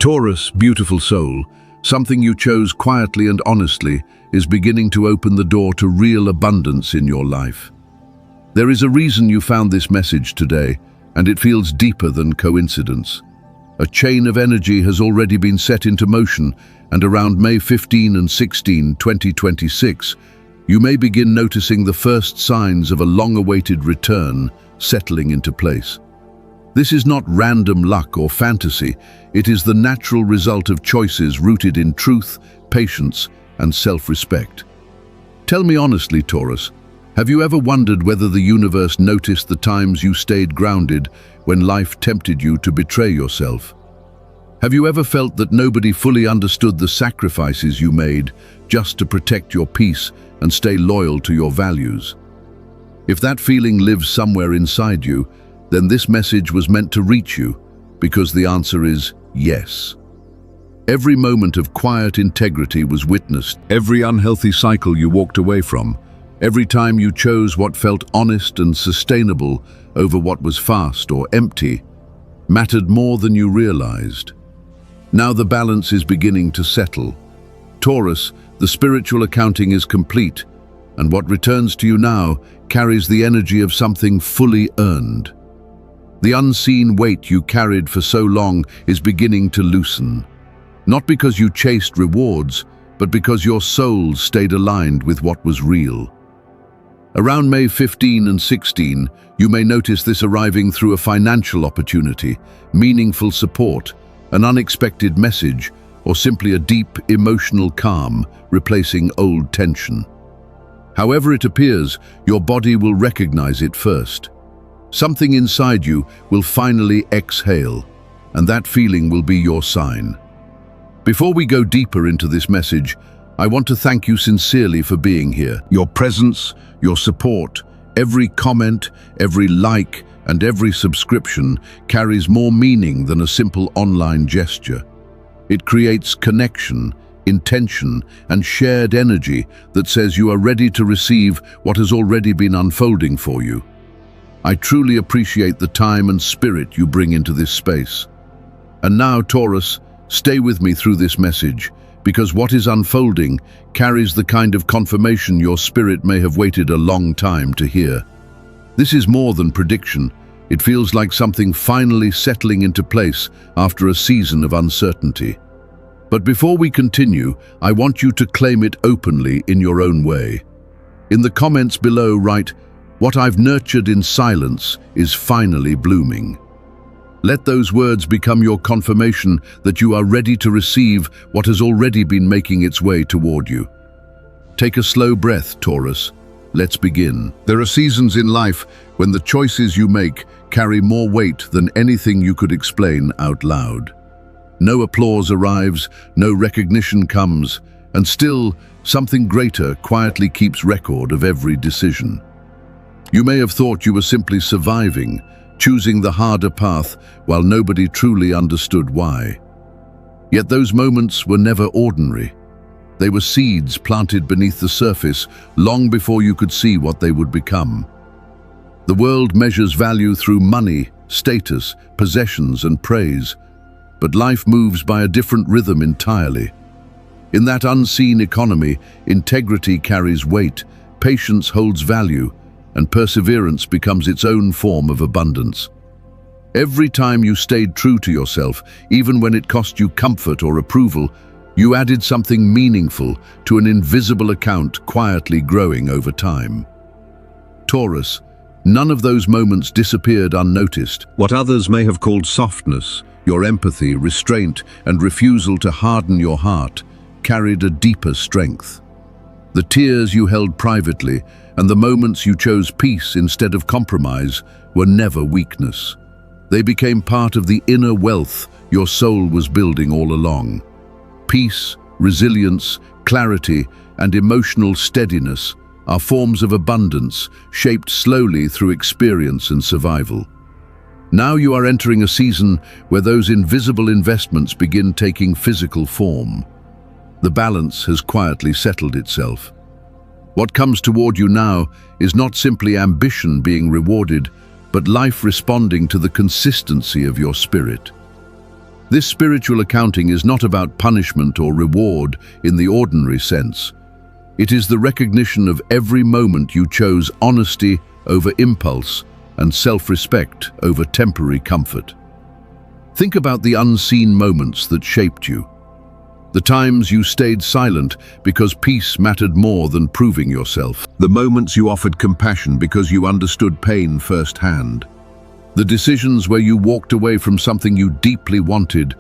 Taurus, beautiful soul, something you chose quietly and honestly is beginning to open the door to real abundance in your life. There is a reason you found this message today, and it feels deeper than coincidence. A chain of energy has already been set into motion, and around May 15 and 16, 2026, you may begin noticing the first signs of a long-awaited return settling into place. This is not random luck or fantasy. It is the natural result of choices rooted in truth, patience, and self-respect. Tell me honestly, Taurus, have you ever wondered whether the universe noticed the times you stayed grounded when life tempted you to betray yourself? Have you ever felt that nobody fully understood the sacrifices you made just to protect your peace and stay loyal to your values? If that feeling lives somewhere inside you, then this message was meant to reach you, because the answer is yes. Every moment of quiet integrity was witnessed, every unhealthy cycle you walked away from, every time you chose what felt honest and sustainable over what was fast or empty, mattered more than you realized. Now the balance is beginning to settle. Taurus, the spiritual accounting is complete, and what returns to you now carries the energy of something fully earned. The unseen weight you carried for so long is beginning to loosen, not because you chased rewards, but because your soul stayed aligned with what was real. Around May 15 and 16, you may notice this arriving through a financial opportunity, meaningful support, an unexpected message, or simply a deep emotional calm replacing old tension. However it appears, your body will recognize it first. Something inside you will finally exhale, and that feeling will be your sign. Before we go deeper into this message, I want to thank you sincerely for being here. Your presence, your support, every comment, every like, and every subscription carries more meaning than a simple online gesture. It creates connection, intention, and shared energy that says you are ready to receive what has already been unfolding for you. I truly appreciate the time and spirit you bring into this space. And now, Taurus, stay with me through this message, because what is unfolding carries the kind of confirmation your spirit may have waited a long time to hear. This is more than prediction. It feels like something finally settling into place after a season of uncertainty. But before we continue, I want you to claim it openly in your own way. In the comments below, write, "What I've nurtured in silence is finally blooming." Let those words become your confirmation that you are ready to receive what has already been making its way toward you. Take a slow breath, Taurus. Let's begin. There are seasons in life when the choices you make carry more weight than anything you could explain out loud. No applause arrives, no recognition comes, and still, something greater quietly keeps record of every decision. You may have thought you were simply surviving, choosing the harder path while nobody truly understood why. Yet those moments were never ordinary. They were seeds planted beneath the surface long before you could see what they would become. The world measures value through money, status, possessions, and praise, but life moves by a different rhythm entirely. In that unseen economy, integrity carries weight, patience holds value, and perseverance becomes its own form of abundance. Every time you stayed true to yourself, even when it cost you comfort or approval, you added something meaningful to an invisible account quietly growing over time. Taurus, none of those moments disappeared unnoticed. What others may have called softness, your empathy, restraint, and refusal to harden your heart carried a deeper strength. The tears you held privately and the moments you chose peace instead of compromise were never weakness. They became part of the inner wealth your soul was building all along. Peace, resilience, clarity, and emotional steadiness are forms of abundance shaped slowly through experience and survival. Now you are entering a season where those invisible investments begin taking physical form. The balance has quietly settled itself. What comes toward you now is not simply ambition being rewarded, but life responding to the consistency of your spirit. This spiritual accounting is not about punishment or reward in the ordinary sense. It is the recognition of every moment you chose honesty over impulse and self-respect over temporary comfort. Think about the unseen moments that shaped you. The times you stayed silent because peace mattered more than proving yourself. The moments you offered compassion because you understood pain firsthand. The decisions where you walked away from something you deeply wanted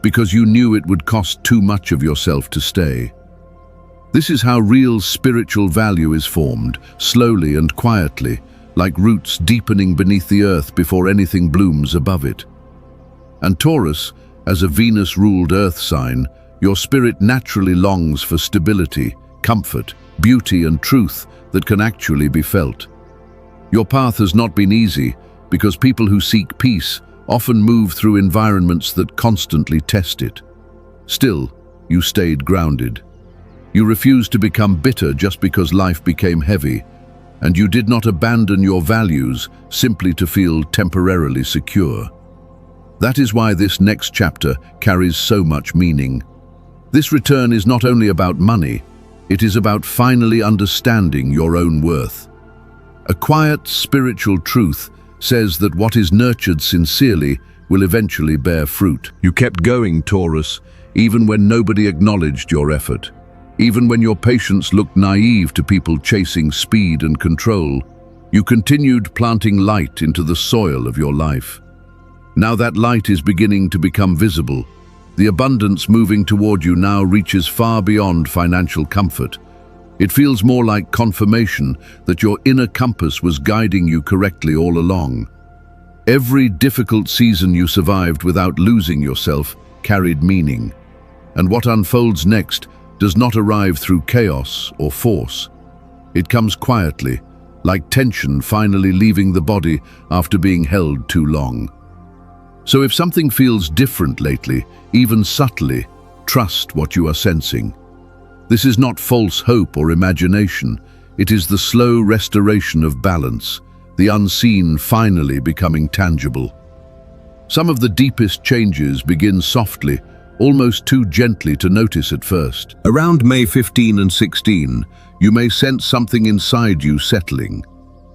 because you knew it would cost too much of yourself to stay. This is how real spiritual value is formed, slowly and quietly, like roots deepening beneath the earth before anything blooms above it. And Taurus, as a Venus-ruled earth sign, your spirit naturally longs for stability, comfort, beauty and truth that can actually be felt. Your path has not been easy because people who seek peace often move through environments that constantly test it. Still, you stayed grounded. You refused to become bitter just because life became heavy, and you did not abandon your values simply to feel temporarily secure. That is why this next chapter carries so much meaning. This return is not only about money, it is about finally understanding your own worth. A quiet spiritual truth says that what is nurtured sincerely will eventually bear fruit. You kept going, Taurus, even when nobody acknowledged your effort. Even when your patience looked naive to people chasing speed and control, you continued planting light into the soil of your life. Now that light is beginning to become visible. The abundance moving toward you now reaches far beyond financial comfort. It feels more like confirmation that your inner compass was guiding you correctly all along. Every difficult season you survived without losing yourself carried meaning. And what unfolds next does not arrive through chaos or force. It comes quietly, like tension finally leaving the body after being held too long. So if something feels different lately, even subtly, trust what you are sensing. This is not false hope or imagination. It is the slow restoration of balance, the unseen finally becoming tangible. Some of the deepest changes begin softly, almost too gently to notice at first. Around May 15 and 16, you may sense something inside you settling,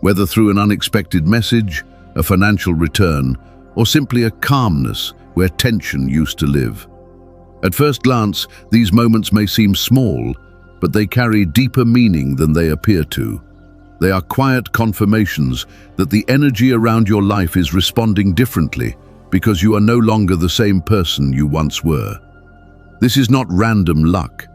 whether through an unexpected message, a financial return, or simply a calmness where tension used to live. At first glance, these moments may seem small, but they carry deeper meaning than they appear to. They are quiet confirmations that the energy around your life is responding differently because you are no longer the same person you once were. This is not random luck.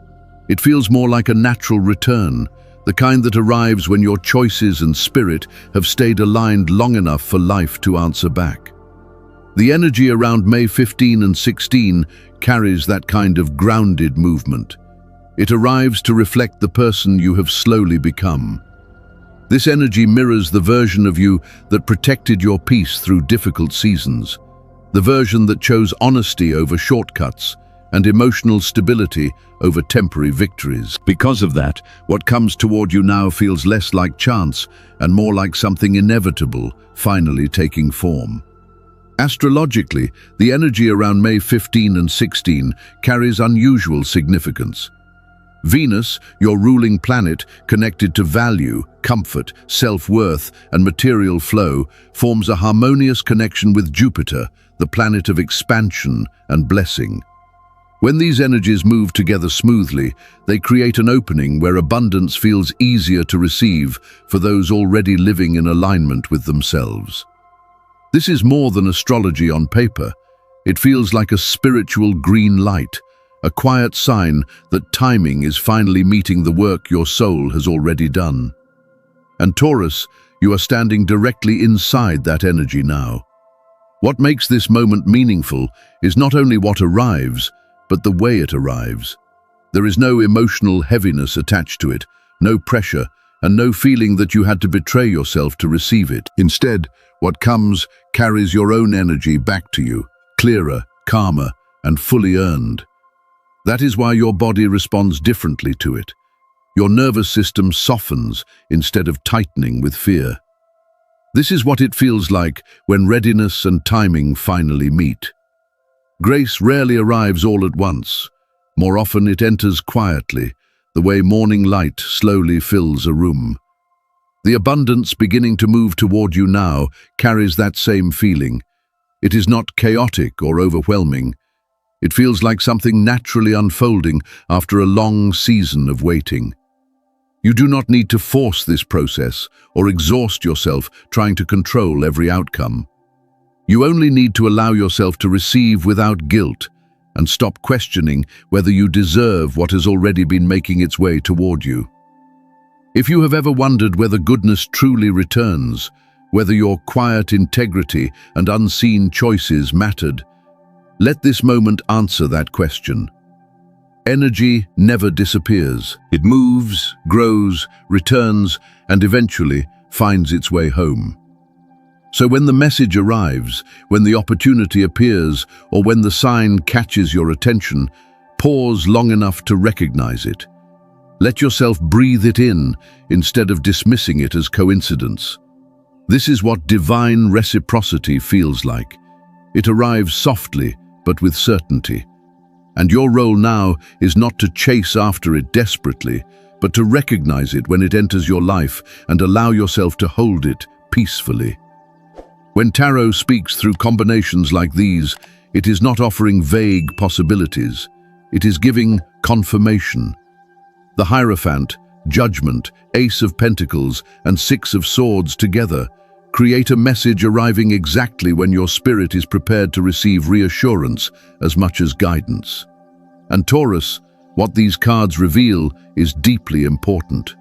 It feels more like a natural return, the kind that arrives when your choices and spirit have stayed aligned long enough for life to answer back. The energy around May 15 and 16 carries that kind of grounded movement. It arrives to reflect the person you have slowly become. This energy mirrors the version of you that protected your peace through difficult seasons, the version that chose honesty over shortcuts and emotional stability over temporary victories. Because of that, what comes toward you now feels less like chance and more like something inevitable, finally taking form. Astrologically, the energy around May 15 and 16 carries unusual significance. Venus, your ruling planet, connected to value, comfort, self-worth, and material flow, forms a harmonious connection with Jupiter, the planet of expansion and blessing. When these energies move together smoothly, they create an opening where abundance feels easier to receive for those already living in alignment with themselves. This is more than astrology on paper. It feels like a spiritual green light, a quiet sign that timing is finally meeting the work your soul has already done. And Taurus, you are standing directly inside that energy now. What makes this moment meaningful is not only what arrives, but the way it arrives. There is no emotional heaviness attached to it, no pressure, and no feeling that you had to betray yourself to receive it. Instead, what comes carries your own energy back to you, clearer, calmer, and fully earned. That is why your body responds differently to it. Your nervous system softens instead of tightening with fear. This is what it feels like when readiness and timing finally meet. Grace rarely arrives all at once. More often it enters quietly, the way morning light slowly fills a room. The abundance beginning to move toward you now carries that same feeling. It is not chaotic or overwhelming. It feels like something naturally unfolding after a long season of waiting. You do not need to force this process or exhaust yourself trying to control every outcome. You only need to allow yourself to receive without guilt and stop questioning whether you deserve what has already been making its way toward you. If you have ever wondered whether goodness truly returns, whether your quiet integrity and unseen choices mattered, let this moment answer that question. Energy never disappears. It moves, grows, returns, and eventually finds its way home. So when the message arrives, when the opportunity appears, or when the sign catches your attention, pause long enough to recognize it. Let yourself breathe it in instead of dismissing it as coincidence. This is what divine reciprocity feels like. It arrives softly, but with certainty. And your role now is not to chase after it desperately, but to recognize it when it enters your life and allow yourself to hold it peacefully. When tarot speaks through combinations like these, it is not offering vague possibilities. It is giving confirmation. The Hierophant, Judgment, Ace of Pentacles, and Six of Swords together create a message arriving exactly when your spirit is prepared to receive reassurance as much as guidance. And Taurus, what these cards reveal is deeply important.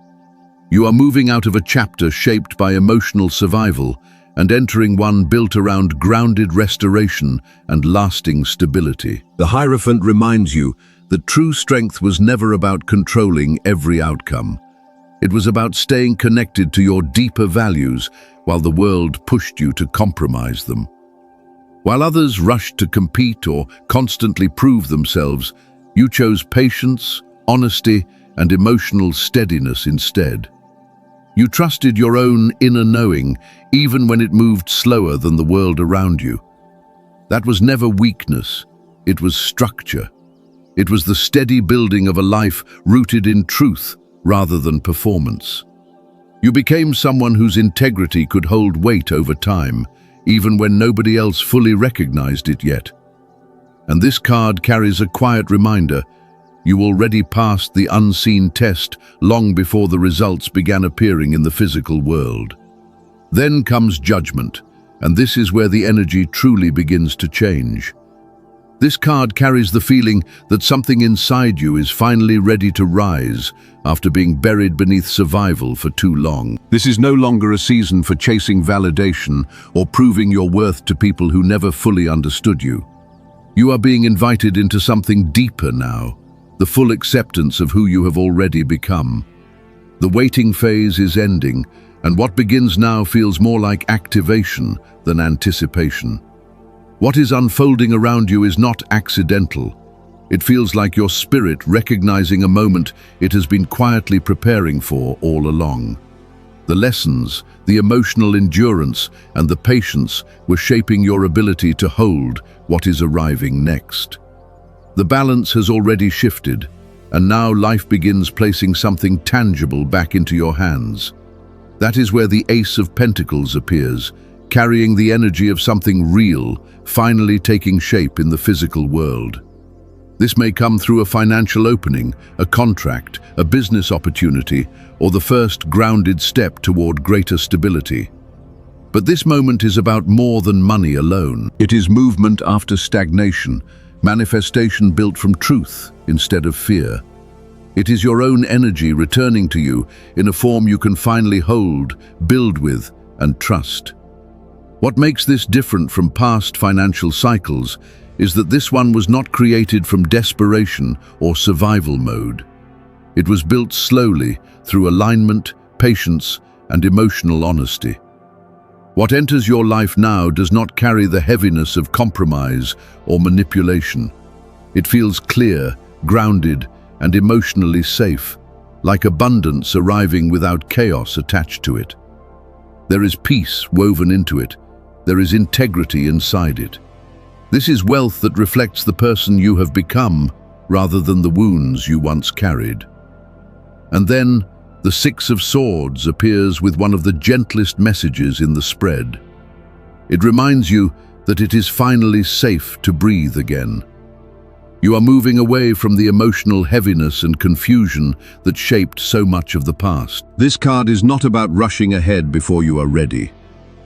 You are moving out of a chapter shaped by emotional survival and entering one built around grounded restoration and lasting stability. The Hierophant reminds you that true strength was never about controlling every outcome. It was about staying connected to your deeper values while the world pushed you to compromise them. While others rushed to compete or constantly prove themselves, you chose patience, honesty, and emotional steadiness instead. You trusted your own inner knowing, even when it moved slower than the world around you. That was never weakness, it was structure. It was the steady building of a life rooted in truth rather than performance. You became someone whose integrity could hold weight over time, even when nobody else fully recognized it yet. And this card carries a quiet reminder: you already passed the unseen test long before the results began appearing in the physical world. Then comes Judgment, and this is where the energy truly begins to change. This card carries the feeling that something inside you is finally ready to rise after being buried beneath survival for too long. This is no longer a season for chasing validation or proving your worth to people who never fully understood you. You are being invited into something deeper now, the full acceptance of who you have already become. The waiting phase is ending, and what begins now feels more like activation than anticipation. What is unfolding around you is not accidental. It feels like your spirit recognizing a moment it has been quietly preparing for all along. The lessons, the emotional endurance, and the patience were shaping your ability to hold what is arriving next. The balance has already shifted, and now life begins placing something tangible back into your hands. That is where the Ace of Pentacles appears, carrying the energy of something real, finally taking shape in the physical world. This may come through a financial opening, a contract, a business opportunity, or the first grounded step toward greater stability. But this moment is about more than money alone. It is movement after stagnation, manifestation built from truth instead of fear. It is your own energy returning to you in a form you can finally hold, build with, and trust. What makes this different from past financial cycles is that this one was not created from desperation or survival mode. It was built slowly through alignment, patience, and emotional honesty. What enters your life now does not carry the heaviness of compromise or manipulation. It feels clear, grounded, and emotionally safe, like abundance arriving without chaos attached to it. There is peace woven into it. There is integrity inside it. This is wealth that reflects the person you have become rather than the wounds you once carried. And then, the Six of Swords appears with one of the gentlest messages in the spread. It reminds you that it is finally safe to breathe again. You are moving away from the emotional heaviness and confusion that shaped so much of the past. This card is not about rushing ahead before you are ready.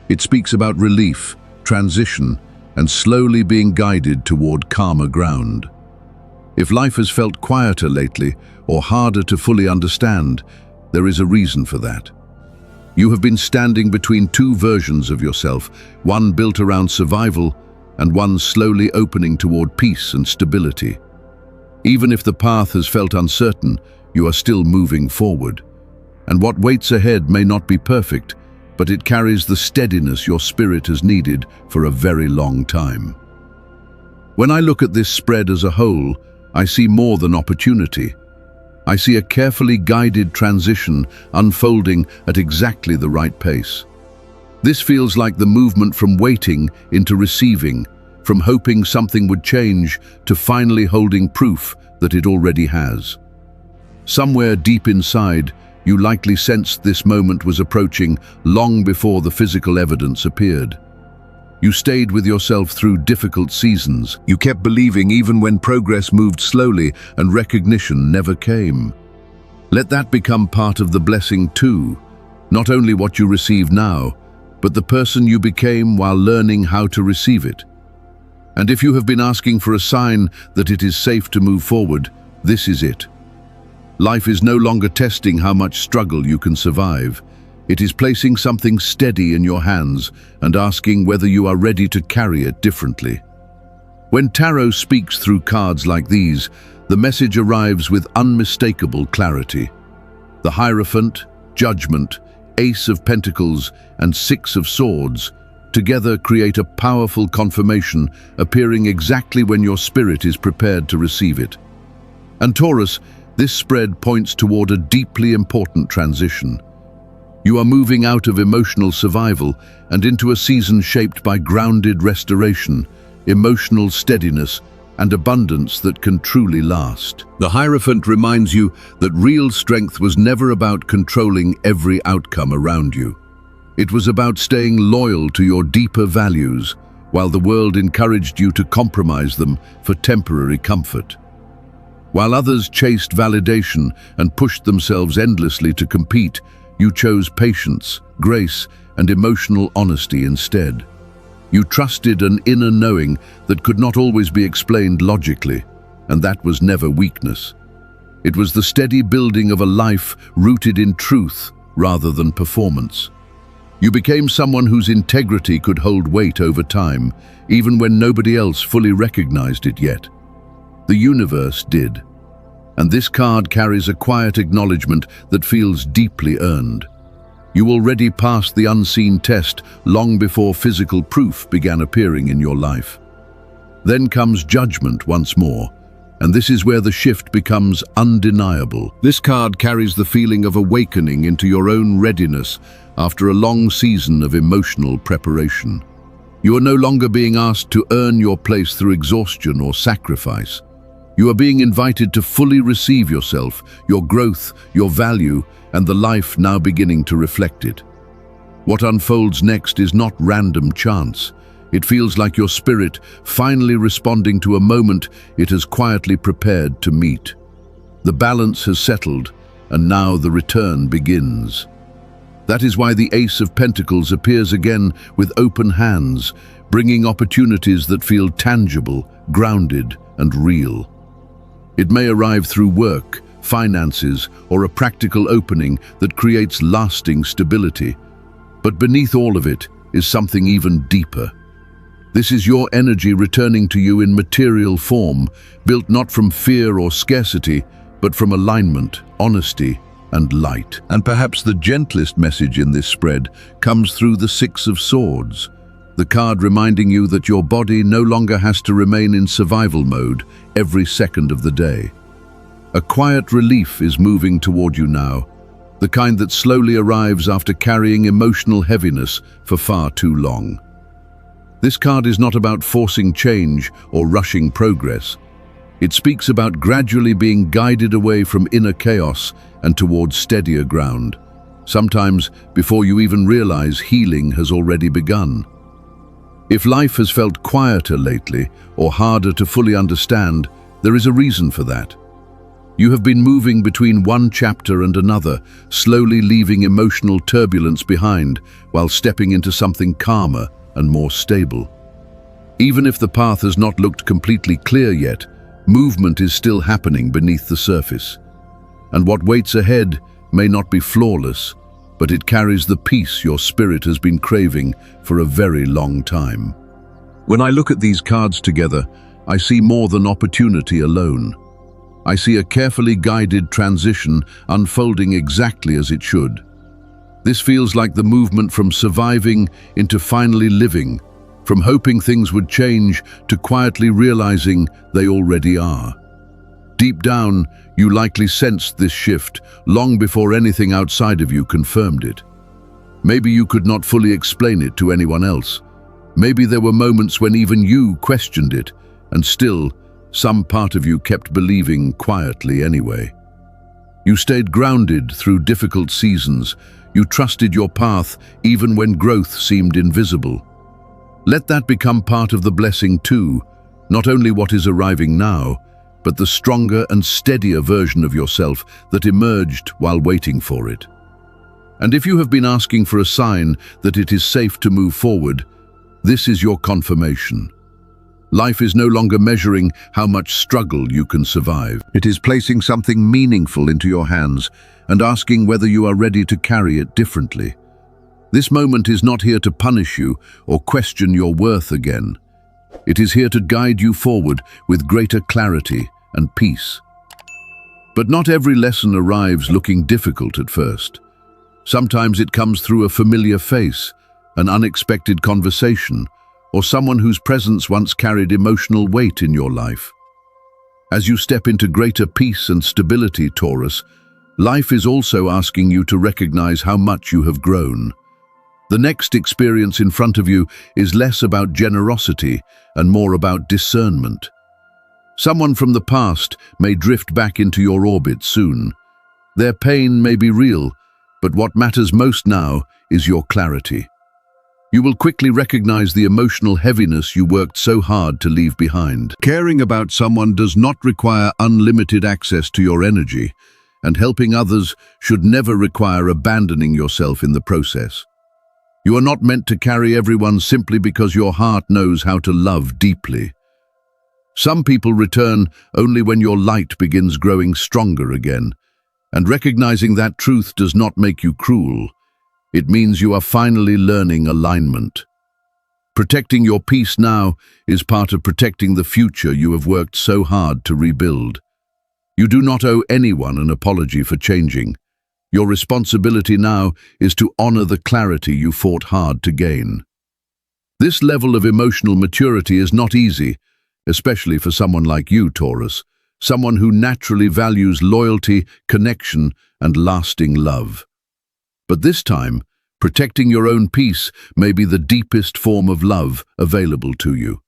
It speaks about relief, transition, and slowly being guided toward calmer ground. If life has felt quieter lately or harder to fully understand, there is a reason for that. You have been standing between two versions of yourself, one built around survival and one slowly opening toward peace and stability. Even if the path has felt uncertain, you are still moving forward. And what waits ahead may not be perfect, but it carries the steadiness your spirit has needed for a very long time. When I look at this spread as a whole, I see more than opportunity. I see a carefully guided transition unfolding at exactly the right pace. This feels like the movement from waiting into receiving, from hoping something would change to finally holding proof that it already has. Somewhere deep inside, you likely sensed this moment was approaching long before the physical evidence appeared. You stayed with yourself through difficult seasons. You kept believing even when progress moved slowly and recognition never came. Let that become part of the blessing too. Not only what you receive now, but the person you became while learning how to receive it. And if you have been asking for a sign that it is safe to move forward, this is it. Life is no longer testing how much struggle you can survive. It is placing something steady in your hands and asking whether you are ready to carry it differently. When tarot speaks through cards like these, the message arrives with unmistakable clarity. The Hierophant, Judgment, Ace of Pentacles, and Six of Swords together create a powerful confirmation appearing exactly when your spirit is prepared to receive it. And Taurus, this spread points toward a deeply important transition. You are moving out of emotional survival and into a season shaped by grounded restoration, emotional steadiness, and abundance that can truly last. The Hierophant reminds you that real strength was never about controlling every outcome around you. It was about staying loyal to your deeper values, while the world encouraged you to compromise them for temporary comfort. While others chased validation and pushed themselves endlessly to compete, you chose patience, grace, and emotional honesty instead. You trusted an inner knowing that could not always be explained logically, and that was never weakness. It was the steady building of a life rooted in truth rather than performance. You became someone whose integrity could hold weight over time, even when nobody else fully recognized it yet. The universe did. And this card carries a quiet acknowledgement that feels deeply earned. You already passed the unseen test long before physical proof began appearing in your life. Then comes Judgment once more, and this is where the shift becomes undeniable. This card carries the feeling of awakening into your own readiness after a long season of emotional preparation. You are no longer being asked to earn your place through exhaustion or sacrifice. You are being invited to fully receive yourself, your growth, your value, and the life now beginning to reflect it. What unfolds next is not random chance. It feels like your spirit finally responding to a moment it has quietly prepared to meet. The balance has settled, and now the return begins. That is why the Ace of Pentacles appears again with open hands, bringing opportunities that feel tangible, grounded, and real. It may arrive through work, finances, or a practical opening that creates lasting stability. But beneath all of it is something even deeper. This is your energy returning to you in material form, built not from fear or scarcity, but from alignment, honesty, and light. And perhaps the gentlest message in this spread comes through the Six of Swords, the card reminding you that your body no longer has to remain in survival mode every second of the day. A quiet relief is moving toward you now, the kind that slowly arrives after carrying emotional heaviness for far too long. This card is not about forcing change or rushing progress. It speaks about gradually being guided away from inner chaos and towards steadier ground. Sometimes, before you even realize, healing has already begun. If life has felt quieter lately or harder to fully understand, there is a reason for that. You have been moving between one chapter and another, slowly leaving emotional turbulence behind while stepping into something calmer and more stable. Even if the path has not looked completely clear yet, movement is still happening beneath the surface. And what waits ahead may not be flawless, but it carries the peace your spirit has been craving for a very long time. When I look at these cards together, I see more than opportunity alone. I see a carefully guided transition unfolding exactly as it should. This feels like the movement from surviving into finally living, from hoping things would change to quietly realizing they already are. Deep down, you likely sensed this shift long before anything outside of you confirmed it. Maybe you could not fully explain it to anyone else. Maybe there were moments when even you questioned it, and still, some part of you kept believing quietly anyway. You stayed grounded through difficult seasons. You trusted your path even when growth seemed invisible. Let that become part of the blessing too, not only what is arriving now, but the stronger and steadier version of yourself that emerged while waiting for it. And if you have been asking for a sign that it is safe to move forward, this is your confirmation. Life is no longer measuring how much struggle you can survive. It is placing something meaningful into your hands and asking whether you are ready to carry it differently. This moment is not here to punish you or question your worth again. It is here to guide you forward with greater clarity and peace. But not every lesson arrives looking difficult at first. Sometimes it comes through a familiar face, an unexpected conversation, or someone whose presence once carried emotional weight in your life. As you step into greater peace and stability, Taurus, life is also asking you to recognize how much you have grown. The next experience in front of you is less about generosity and more about discernment. Someone from the past may drift back into your orbit soon. Their pain may be real, but what matters most now is your clarity. You will quickly recognize the emotional heaviness you worked so hard to leave behind. Caring about someone does not require unlimited access to your energy, and helping others should never require abandoning yourself in the process. You are not meant to carry everyone simply because your heart knows how to love deeply. Some people return only when your light begins growing stronger again, and recognizing that truth does not make you cruel. It means you are finally learning alignment. Protecting your peace now is part of protecting the future you have worked so hard to rebuild. You do not owe anyone an apology for changing. Your responsibility now is to honor the clarity you fought hard to gain. This level of emotional maturity is not easy, especially for someone like you, Taurus, someone who naturally values loyalty, connection, and lasting love. But this time, protecting your own peace may be the deepest form of love available to you.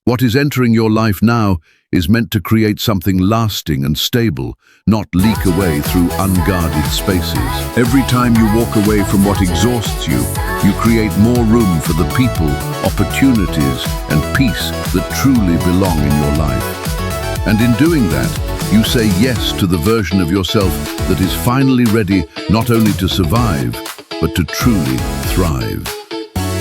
What is entering your life now is meant to create something lasting and stable, not leak away through unguarded spaces. Every time you walk away from what exhausts you, you create more room for the people, opportunities, and peace that truly belong in your life. And in doing that, you say yes to the version of yourself that is finally ready not only to survive, but to truly thrive.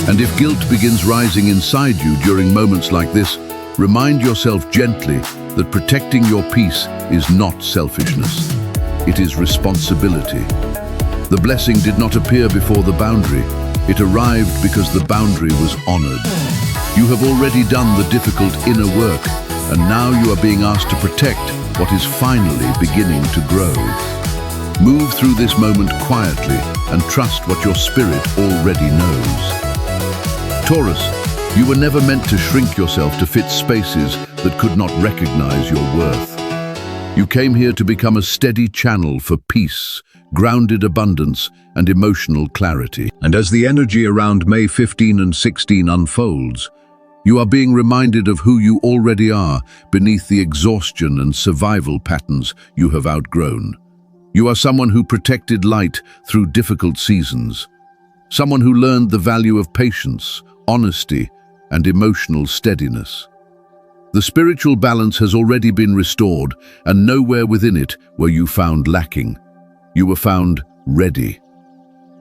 And if guilt begins rising inside you during moments like this, remind yourself gently that protecting your peace is not selfishness. It is responsibility. The blessing did not appear before the boundary. It arrived because the boundary was honored. You have already done the difficult inner work, and now you are being asked to protect what is finally beginning to grow. Move through this moment quietly and trust what your spirit already knows. Taurus, you were never meant to shrink yourself to fit spaces that could not recognize your worth. You came here to become a steady channel for peace, grounded abundance, and emotional clarity. And as the energy around May 15 and 16 unfolds, you are being reminded of who you already are beneath the exhaustion and survival patterns you have outgrown. You are someone who protected light through difficult seasons, someone who learned the value of patience, honesty, and emotional steadiness. The spiritual balance has already been restored, and nowhere within it were you found lacking. You were found ready.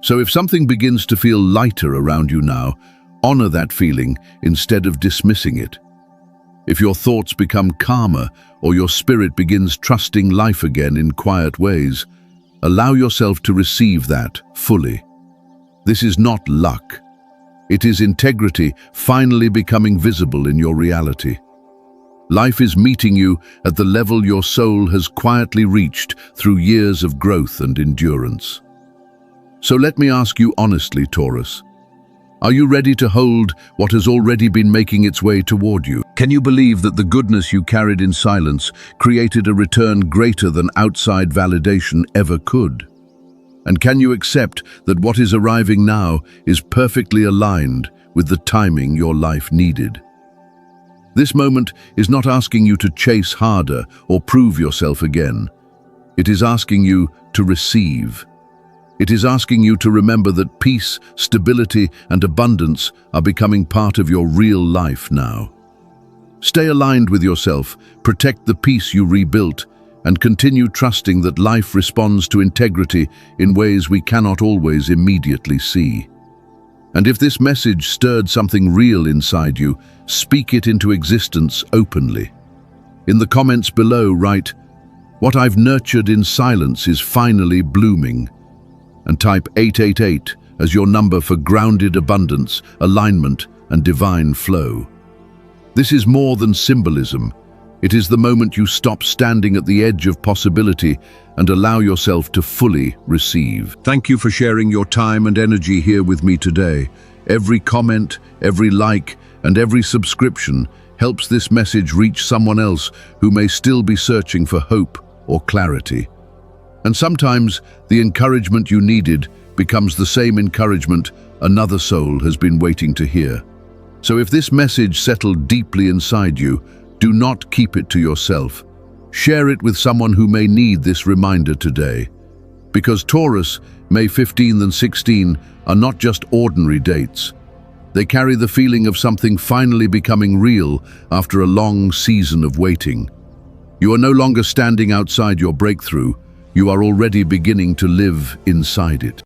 So if something begins to feel lighter around you now, honor that feeling instead of dismissing it. If your thoughts become calmer or your spirit begins trusting life again in quiet ways, allow yourself to receive that fully. This is not luck. It is integrity finally becoming visible in your reality. Life is meeting you at the level your soul has quietly reached through years of growth and endurance. So let me ask you honestly, Taurus, are you ready to hold what has already been making its way toward you? Can you believe that the goodness you carried in silence created a return greater than outside validation ever could? And can you accept that what is arriving now is perfectly aligned with the timing your life needed? This moment is not asking you to chase harder or prove yourself again. It is asking you to receive. It is asking you to remember that peace, stability, and abundance are becoming part of your real life now. Stay aligned with yourself, protect the peace you rebuilt, and continue trusting that life responds to integrity in ways we cannot always immediately see. And if this message stirred something real inside you, speak it into existence openly. In the comments below, write, "What I've nurtured in silence is finally blooming," and type 888 as your number for grounded abundance, alignment, and divine flow. This is more than symbolism. It is the moment you stop standing at the edge of possibility and allow yourself to fully receive. Thank you for sharing your time and energy here with me today. Every comment, every like, and every subscription helps this message reach someone else who may still be searching for hope or clarity. And sometimes the encouragement you needed becomes the same encouragement another soul has been waiting to hear. So if this message settled deeply inside you, do not keep it to yourself. Share it with someone who may need this reminder today. Because Taurus, May 15 and 16 are not just ordinary dates. They carry the feeling of something finally becoming real after a long season of waiting. You are no longer standing outside your breakthrough. You are already beginning to live inside it.